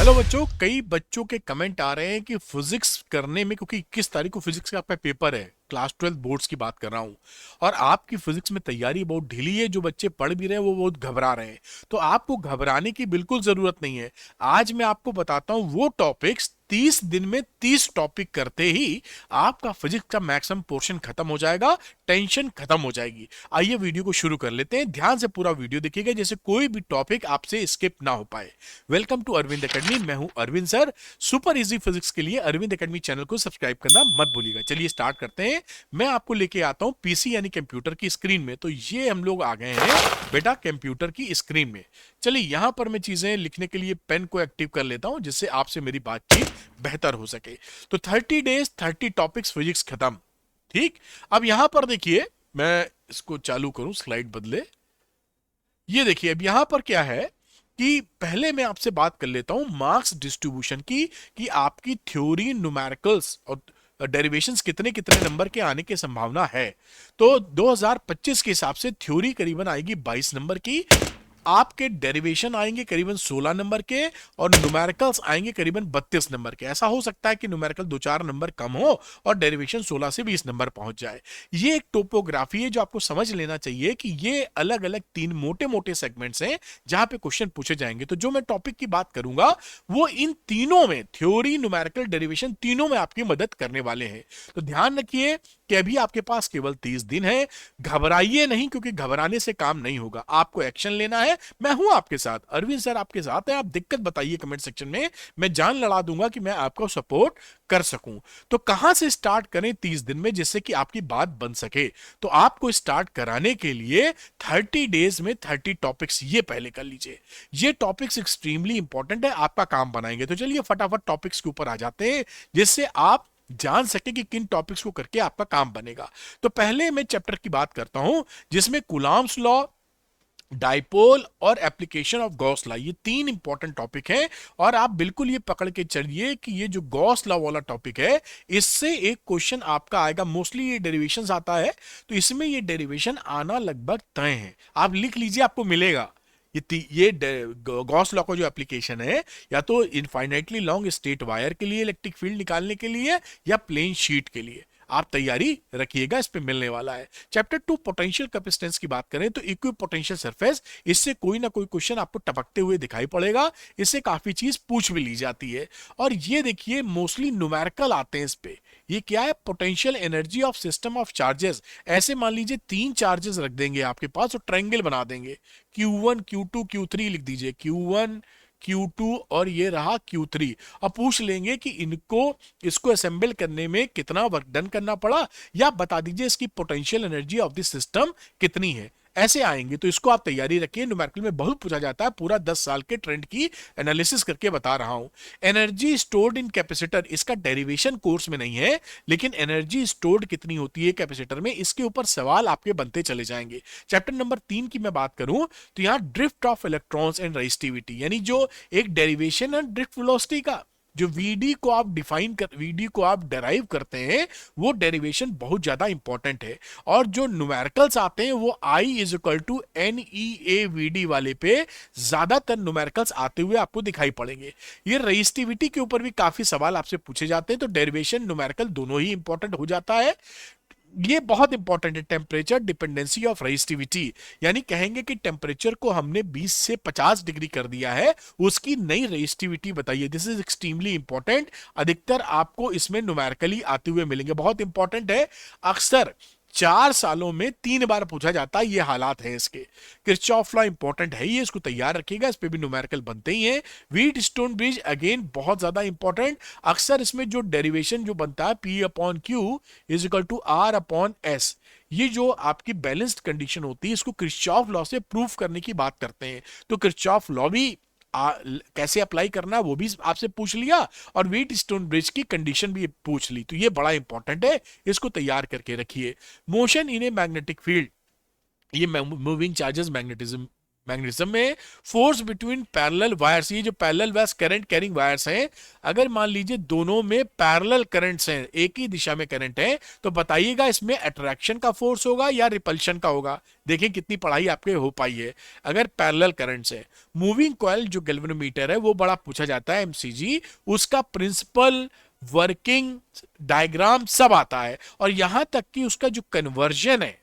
Hello बच्चों, कई बच्चों के कमेंट आ रहे हैं कि फिजिक्स करने में, क्योंकि 21 तारीख को फिजिक्स का आपका पेपर है, क्लास 12 बोर्ड्स की बात कर रहा हूं, और आपकी फिजिक्स में तैयारी बहुत ढीली है। जो बच्चे पढ़ भी रहे हैं वो बहुत घबरा रहे हैं। तो आपको घबराने की बिल्कुल जरूरत नहीं है। आज मैं आपको बताता हूं वो टॉपिक्स, 30 दिन में 30 टॉपिक करते ही आपका फिजिक्स का मैक्सिमम पोर्शन खत्म हो जाएगा, टेंशन खत्म हो जाएगी। आइए वीडियो को शुरू कर लेते हैं। ध्यान से पूरा वीडियो देखिएगा, जैसे कोई भी टॉपिक आपसे स्किप ना हो पाए। वेलकम टू अरविंद एकेडमी, मैं हूं Arvind sir. Super easy physics के लिए अरविंद एकेडमी चैनल को सब्सक्राइब करना मत भूलिएगा। चलिए स्टार्ट करते हैं। मैं आपको लेके आता हूं पीसी यानी कंप्यूटर की स्क्रीन में। तो ये हम लोग आ गए हैं बेटा कंप्यूटर की स्क्रीन में। चलिए यहां पर मैं चीजें लिखने के लिए पेन को एक्टिव कर लेता हूं, जिससे आपसे मेरी बातचीत बेहतर हो सके। तो 30 डेज 30 टॉपिक्स फिजिक्स खत्म। ठीक, अब यहां पर देखिए, मैं इसको चालू करूं, स्लाइड बदले। ये देखिए अब यहां पर क्या है कि पहले मैं आपसे बात कर लेता हूं मार्क्स डिस्ट्रीब्यूशन की, कि आपकी थ्योरी, न्यूमेरिकल्स और डेरिवेशंस कितने कितने नंबर के आने की संभावना है। तो 2025 के हिसाब से थ्योरी करीबन आएगी 22 नंबर की, आपके डेरिवेशन आएंगे करीबन 16 नंबर के, और न्यूमेरिकल्स आएंगे करीबन 32 नंबर के। ऐसा हो सकता है कि न्यूमेरिकल 2-4 नंबर कम हो और डेरिवेशन 16 से 20 नंबर पहुंच जाए। ये एक टोपोग्राफी है जो आपको समझ लेना चाहिए कि ये अलग अलग 3 मोटे मोटे सेगमेंट्स हैं जहां पे क्वेश्चन पूछे जाएंगे। तो जो मैं टॉपिक की बात करूंगा वो इन तीनों में, थ्योरी, न्यूमेरिकल, डेरिवेशन, तीनों में आपकी मदद करने वाले हैं। तो ध्यान रखिए कि अभी आपके पास केवल 30 दिन है। घबराइए नहीं, क्योंकि घबराने से काम नहीं होगा, आपको एक्शन लेना है। मैं हूं आपके साथ, अरविंद सर आपके साथ है। आप दिक्कत बताइए कमेंट सेक्शन में, मैं जान लड़ा दूंगा कि मैं आपको सपोर्ट कर सकूं। तो कहां से स्टार्ट करें 30 दिन में, जिससे कि आपकी बात बन सके। तो आपको स्टार्ट कराने के लिए 30 डेज में 30 टॉपिक्स ये पहले कर लीजिए। ये टॉपिक्स एक्सट्रीमली इंपॉर्टेंट है, आपका काम बनाएंगे। तो चलिए फटाफट टॉपिक्स के ऊपर आ जाते हैं, जिससे आप जान सके कि किन टॉपिक्स को करके आपका काम बनेगा। तो पहले मैं चैप्टर की बात करता हूं, जिसमें कूलॉम्स लॉ, डाइपोल और एप्लीकेशन ऑफ गॉस लॉ, ये 3 इंपॉर्टेंट टॉपिक हैं। और आप बिल्कुल ये पकड़ के चलिए कि ये जो गॉस लॉ वाला टॉपिक है, इससे एक क्वेश्चन आपका आएगा। मोस्टली ये डेरिवेशंस आता है, तो इसमें ये डेरिवेशन आना लगभग तय है। आप लिख लीजिए, आपको मिलेगा। ये गॉस लॉ का जो एप्लीकेशन है, या तो इनफाइनाइटली लॉन्ग स्टेट वायर के लिए इलेक्ट्रिक फील्ड निकालने के लिए, या प्लेन शीट के लिए। आप तैयारी रखिएगा, इस पे मिलने वाला है। चैप्टर 2 पोटेंशियल कैपेसिटेंस की बात करें तो इक्वी पोटेंशियल सरफेस, इससे कोई ना कोई क्वेश्चन आपको टपकते हुए दिखाई पड़ेगा। इससे काफी चीज पूछ भी ली जाती है। और ये देखिए मोस्टली न्यूमेरिकल आते हैं इस पे। ये क्या है? Potential energy of system of charges. ऐसे मान लीजिए 3 चार्जेस रख देंगे आपके पास और ट्रायंगल बना देंगे। Q1 Q2 Q3 लिख दीजिए, Q1 Q2 और ये रहा Q3। अब पूछ लेंगे कि इसको असेंबल करने में कितना वर्क डन करना पड़ा, या बता दीजिए इसकी potential energy of the system कितनी है। ऐसे आएंगे, तो इसको आप तैयारी रखिए। न्यूमेरिकल में बहुत पूछा जाता है, पूरा 10 साल के ट्रेंड की एनालिसिस करके बता रहा हूं। एनर्जी स्टोर्ड इन कैपेसिटर, इसका डेरिवेशन कोर्स में नहीं है, लेकिन एनर्जी स्टोर्ड कितनी होती है कैपेसिटर में, इसके ऊपर सवाल आपके बनते चले जाएंगे। चैप्टर नंबर 3 की मैं बात करूं तो यहां drift of electrons and resistivity, यानी जो एक डेरिवेशन है ड्रिफ्ट वेलोसिटी का, जो वीडी को आप डेराइव करते हैं, वो डेरिवेशन बहुत ज्यादा इंपॉर्टेंट है। और जो न्यूमेरिकल्स आते हैं वो I is equal to n e A v d वाले पे ज्यादातर न्यूमेरिकल्स आते हुए आपको दिखाई पड़ेंगे। ये रेजिस्टिविटी के ऊपर भी काफी सवाल आपसे पूछे जाते हैं, तो डेरिवेशन न्यूमेरिकल दोनों ही इंपॉर्टेंट हो जाता है। ये बहुत इंपॉर्टेंट है, टेम्परेचर डिपेंडेंसी ऑफ रेजिस्टिविटी, यानी कहेंगे कि टेम्परेचर को हमने 20 से 50 डिग्री कर दिया है, उसकी नई रेजिस्टिविटी बताइए। This is extremely important. अधिकतर आपको इसमें न्यूमेरिकली आते हुए मिलेंगे, बहुत इंपॉर्टेंट है। अक्सर 4 सालों में 3 बार पूछा जाता है, ये हालात है इसके। किरचॉफ लॉ इंपॉर्टेंट है ये, इसको तैयार रखिएगा, इस पे भी न्यूमेरिकल बनते ही हैं। व्हीट स्टोन ब्रिज अगेन बहुत ज्यादा इंपॉर्टेंट। अक्सर इसमें जो डेरिवेशन जो बनता है P upon Q is equal to R upon S, ये जो आपकी बैलेंस्ड कंडीशन होती है, इसको किरचॉफ लॉ से प्रूफ करने की बात करते हैं। तो किरचॉफ लॉ भी कैसे अप्लाई करना वो भी आपसे पूछ लिया, और व्हीट स्टोन ब्रिज की कंडीशन भी पूछ ली। तो ये बड़ा इंपॉर्टेंट है, इसको तैयार करके रखिए। Motion in a magnetic field, ये मूविंग चार्जेस मैग्नेटिज्म मैग्नेटिज्म में फोर्स बिटवीन पैरेलल वायर्स, ये जो parallel wires current carrying wires हैं, अगर मान लीजिए दोनों में पैरेलल करंट्स हैं, एक ही दिशा में करंट है, तो बताइएगा इसमें अट्रैक्शन का फोर्स होगा या रिपल्शन का होगा। देखिए कितनी पढ़ाई आपके हो पाई है। अगर पैरेलल करंट्स है, मूविंग कॉइल जो गैल्वेनोमीटर है वो बड़ा पूछा जाता है एमसीजी, उसका प्रिंसिपल, वर्किंग डायग्राम सब आता है, और यहां तक कि उसका जो कन्वर्जन है,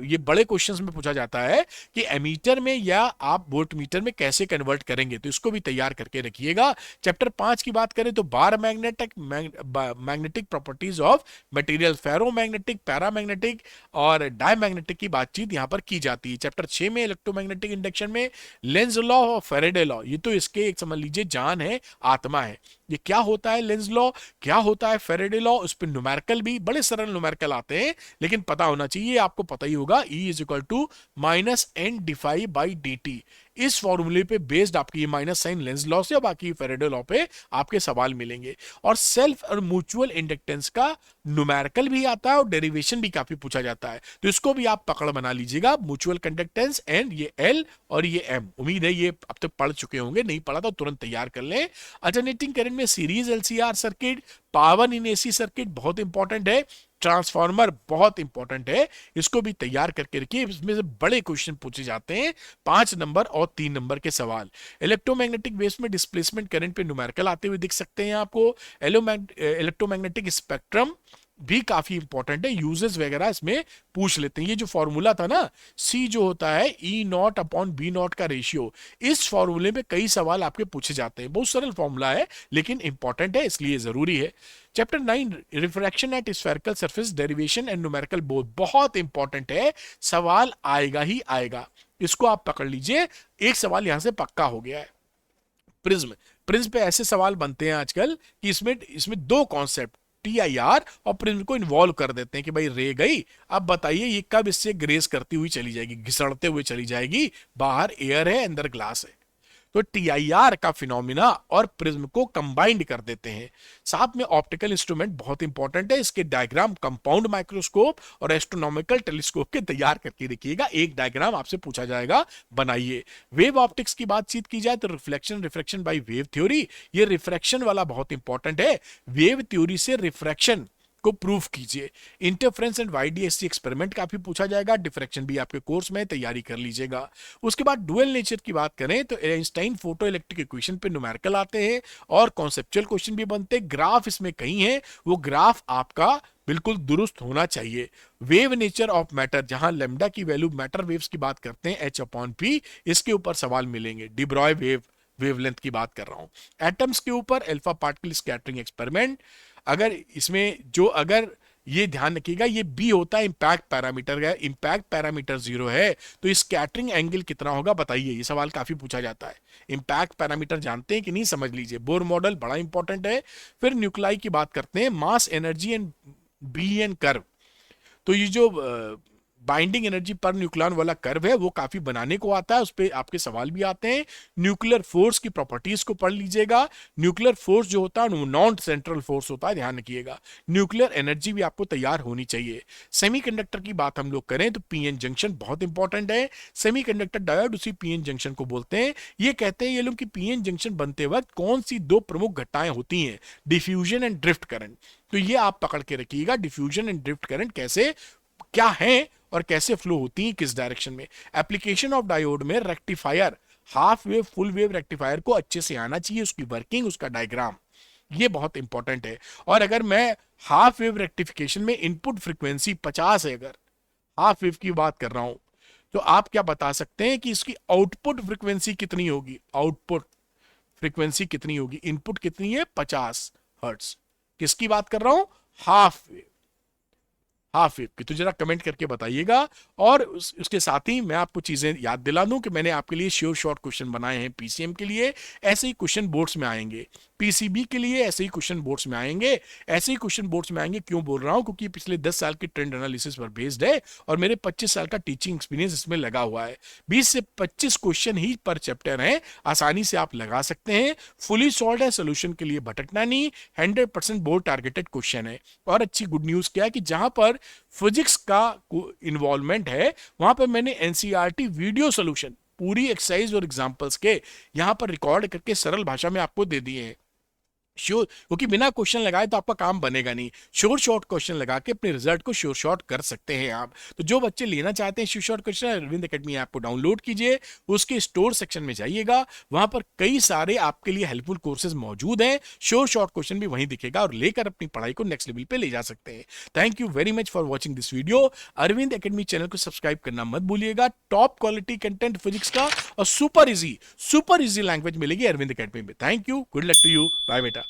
ये बड़े क्वेश्चंस में पूछा जाता है कि एमीटर में या आप वोल्ट मीटर में कैसे कन्वर्ट करेंगे, तो इसको भी तैयार करके रखिएगा। चैप्टर 5 की बात करें तो बार magnetic properties of material, ferromagnetic, paramagnetic और डायमैग्नेटिक की बातचीत यहां पर की जाती है। चैप्टर 6 में इलेक्ट्रोमैग्नेटिक इंडक्शन में लेंज लॉ और फेरेडे लॉ, ये तो इसके एक समझ लीजिए जान है, आत्मा है। ये क्या होता है लेंज लॉ, क्या होता है फेरेडे लॉ, उस पर न्यूमेरिकल भी बड़े सरल न्यूमेरिकल आते हैं, लेकिन पता होना चाहिए, आपको पता ही होगा, E is equal to minus N d phi by D T. इस फॉर्मूले पे बेस्ड आपकी ये माइनस साइन लेंज लॉ से, बाकी फेरेडे लॉ पे आपके सवाल मिलेंगे। और सेल्फ और म्यूचुअल इंडक्टेंस का न्यूमेरिकल भी आता है और डेरिवेशन भी काफी पूछा जाता है, तो इसको भी आप पकड़ बना लीजिएगा। म्यूचुअल कंडक्टेंस एंड ये एल और ये एम, उम्मीद है ये अब तक पढ़ चुके होंगे, नहीं पढ़ा तो तुरंत तैयार कर लें। अल्टरनेटिंग करंट में series LCR circuit, power in AC circuit बहुत इंपॉर्टेंट है, ट्रांसफार्मर बहुत इंपॉर्टेंट है, इसको भी तैयार करके रखिए, इसमें से बड़े क्वेश्चन पूछे जाते हैं, 5 नंबर और 3 नंबर के सवाल। इलेक्ट्रोमैग्नेटिक वेव्स में डिस्प्लेसमेंट करंट पे न्यूमेरिकल आते हुए दिख सकते हैं आपको। इलेक्ट्रोमैग्नेटिक स्पेक्ट्रम भी काफी इंपॉर्टेंट है, यूजेस वगैरह इसमें पूछ लेते हैं। ये जो फॉर्मूला था ना, सी जो होता है ई नॉट अपॉन बी नॉट का रेशियो, इस फॉर्मूले में कई सवाल आपके पूछे जाते हैं। बहुत सरल फॉर्मूला है लेकिन इंपॉर्टेंट है, इसलिए जरूरी है। Chapter 9 refraction at spherical surface, derivation and numerical both बहुत इंपॉर्टेंट है, सवाल आएगा ही आएगा, इसको आप पकड़ लीजिए। एक सवाल यहां से पक्का हो गया है। प्रिज्म, प्रिज्म पे ऐसे सवाल बनते हैं आजकल कि इसमें इसमें दो कॉन्सेप्ट टीआईआर और प्रिज्म को इन्वॉल्व कर देते हैं कि भाई रे गई, अब बताइए ये कब इससे ग्रेस करती हुई चली जाएगी, घिसड़ते हुए चली जाएगी, बाहर एयर है अंदर ग्लास है। तो टीआईआर का फिनोमिना और प्रिज्म को कंबाइंड कर देते हैं। साथ में ऑप्टिकल इंस्ट्रूमेंट बहुत इंपॉर्टेंट है, इसके डायग्राम कंपाउंड माइक्रोस्कोप और एस्ट्रोनॉमिकल टेलीस्कोप के तैयार करके रखिएगा, एक डायग्राम आपसे पूछा जाएगा, बनाइए। वेव ऑप्टिक्स की बातचीत की जाए तो reflection, refraction by wave theory, ये रिफ्रैक्शन वाला बहुत इंपॉर्टेंट है, वेव थ्योरी से रिफ्रैक्शन को प्रूफ कीजिए। इंटरफेरेंस एंड वाईडीएससी एक्सपेरिमेंट काफी पूछा जाएगा, डिफ्रैक्शन भी आपके कोर्स में तैयारी कर लीजिएगा। उसके बाद डुअल नेचर की बात करें तो आइंस्टाइन फोटो इलेक्ट्रिक इक्वेशन पे न्यूमेरिकल आते हैं और कॉन्सेप्चुअल क्वेश्चन भी बनते हैं। ग्राफ इसमें कई हैं, वो ग्राफ आपका बिल्कुल दुरुस्त होना चाहिए। वेव नेचर ऑफ मैटर, जहां लेमडा की वैल्यू मैटर वेव्स की बात करते हैं एच अपॉन पी, इसके ऊपर सवाल मिलेंगे। डिब्रॉय वेवलेंथ की बात कर रहा हूं। एटम्स के ऊपर अल्फा पार्टिकल स्कैटरिंग एक्सपेरिमेंट, अगर इसमें जो अगर ये ध्यान रखिएगा, ये बी होता है इंपैक्ट पैरामीटर का, इंपैक्ट पैरामीटर 0 है तो स्कैटरिंग एंगल कितना होगा बताइए, ये सवाल काफी पूछा जाता है। इंपैक्ट पैरामीटर जानते हैं कि नहीं, समझ लीजिए। बोर मॉडल बड़ा इंपॉर्टेंट है। फिर न्यूक्लाई की बात करते हैं, mass energy and B N curve, तो ये जो बाइंडिंग एनर्जी पर न्यूक्लियन वाला कर्व है वो काफी बनाने को आता है, उस पर आपके सवाल भी आते हैं। न्यूक्लियर फोर्स की प्रॉपर्टीज को पढ़ लीजिएगा। न्यूक्लियर फोर्स जो होता है वो नॉन सेंट्रल फोर्स होता है, ध्यान रखिएगा। न्यूक्लियर एनर्जी भी आपको तैयार होनी चाहिए। सेमीकंडक्टर की बात हम लोग करें तो पीएन जंक्शन बहुत इंपॉर्टेंट है। सेमीकंडक्टर डायोड उसी पीएन जंक्शन को बोलते हैं। ये कहते हैं ये लोग कि पीएन जंक्शन बनते वक्त कौन सी दो प्रमुख घटनाएं होती हैं, डिफ्यूजन एंड ड्रिफ्ट करंट, तो ये आप पकड़ के रखिएगा। डिफ्यूजन एंड ड्रिफ्ट करंट कैसे क्या है और कैसे फ्लो होती है किस डायरेक्शन में। एप्लीकेशन ऑफ डायोड में rectifier, half wave full wave rectifier को अच्छे से आना चाहिए, उसकी वर्किंग, उसका डायग्राम, ये बहुत इंपॉर्टेंट है। और अगर मैं हाफ वेव रेक्टिफिकेशन में इनपुट फ्रीक्वेंसी 50 है, अगर हाफ वेव की बात कर रहा हूं, तो आप क्या बता सकते हैं कि इसकी आउटपुट फ्रीक्वेंसी कितनी होगी, आउटपुट फ्रीक्वेंसी कितनी होगी। इनपुट कितनी है 50 हर्ट्ज, किसकी बात कर रहा हूं, हाफ वेव, हाफ वेव की, तो जरा कमेंट करके बताइएगा। और उसके साथ ही मैं आपको चीजें याद दिला दूं कि मैंने आपके लिए श्योर शॉर्ट क्वेश्चन बनाए हैं पीसीएम के लिए, ऐसे ही क्वेश्चन बोर्ड्स में आएंगे। पीसीबी के लिए ऐसे ही क्वेश्चन बोर्ड्स में आएंगे, ऐसे ही क्वेश्चन बोर्ड्स में आएंगे। क्यों बोल रहा हूं, क्योंकि पिछले 10 साल की ट्रेंड एनालिसिस पर बेस्ड है और मेरे 25 साल का टीचिंग एक्सपीरियंस इसमें लगा हुआ है। 20 से 25 क्वेश्चन ही पर चैप्टर है, आसानी से आप लगा सकते हैं। फुली सॉल्व है, सोल्यूशन के लिए भटकना नहीं, 100% बोर्ड टारगेटेड क्वेश्चन है। और अच्छी गुड न्यूज क्या है कि जहां पर फिजिक्स का इन्वॉल्वमेंट है वहां पर मैंने एनसीईआरटी वीडियो सोल्यूशन पूरी एक्सरसाइज और एग्जाम्पल्स के यहाँ पर रिकॉर्ड करके सरल भाषा में आपको दे दिए हैं। श्योर, क्योंकि बिना क्वेश्चन लगाए तो आपका काम बनेगा नहीं। श्योर शॉर्ट क्वेश्चन लगा के अपने रिजल्ट को श्योर शॉर्ट कर सकते हैं आप। तो जो बच्चे लेना चाहते हैं sure short question, Arvind academy app को डाउनलोड कीजिए, उसके स्टोर सेक्शन में जाइएगा, वहां पर कई सारे आपके लिए हेल्पफुल कोर्सेज मौजूद हैं। श्योर शॉर्ट क्वेश्चन भी वहीं दिखेगा और लेकर अपनी पढ़ाई को नेक्स्ट लेवल पे ले जा सकते हैं। Thank you very much for watching this video. Arvind academy channel को सब्सक्राइब करना मत भूलिएगा। टॉप क्वालिटी कंटेंट फिजिक्स का और सुपर इजी लैंग्वेज मिलेगी अरविंद एकेडमी में। Thank you, good luck to you, bye बेटा।